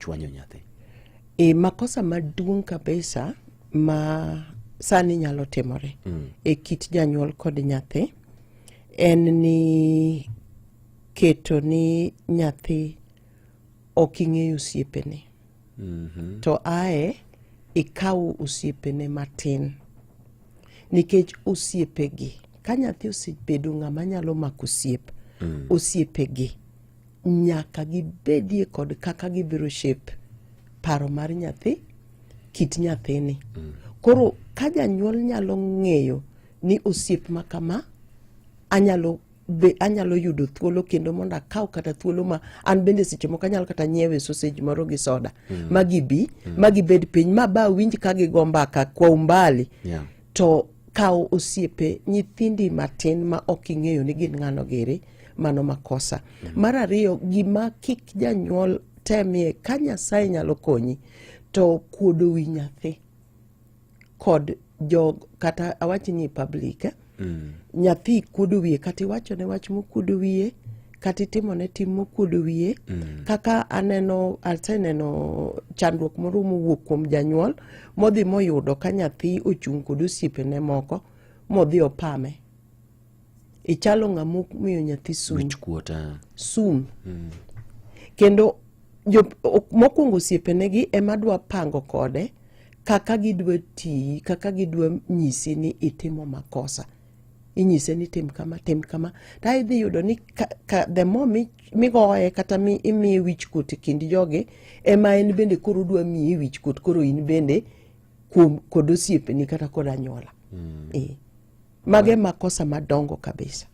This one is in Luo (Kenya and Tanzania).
chwanyo nyathi? Makosa maduong' kabisa ma sani nyalo timore e kit janyuol kod nyathi en ni keto ni nyathi ok ing'eyo osiepene. To ae ikaw osiepene matin. Nikech osiepegi, ka nyathi osebedo ng'ama nyalo mako osiepegi nyaka gibedie kod kaka gibiro shape paro mar nyathi, kit nyathini. Koro ka janyuol nyalo ng'eyo ni osiep ma kama anyalo yudo thuolo kendo mondo akaw kata thuolo ma an bende seche moko anyalo kata nyiewe sausage moro gi soda magibed piny ma ba winj ka gigo mbaka kwa umbali. To kaw osiepe nyithindi matin ma ok ing'eyo ni gin ng'ano giri, mano makosa. Mar ariyo, gima kik janyuol temie ka Nyasaye nyalo konyi to kuodo wi nyathi kod kata awachni public nyathi kuodo wiye kata iwachone wach mokuodo wiye kata itimone tim mokuodo wiye. Kaka aseneno chandruok moro mowuok kuom janyuol modhi moyudo ka nyathi ochung' kod osiepene moko modhi opame. Ichalo ng'ama miyo nyathi sum. Kendo mokwongo osiepenegi ema dwa pango kode kaka gidwa tiyi, kaka gidwa nyisi ni itimo makosa. Inyise ni tim kama. Ta idhi yudo ni the more migoye kata imiye wichkuot kindi jogi, ema en bende koro dwa miyi wichkuot koro in bende kod osiepeni kata kod anyuola. Mage makosa madongo kabisa.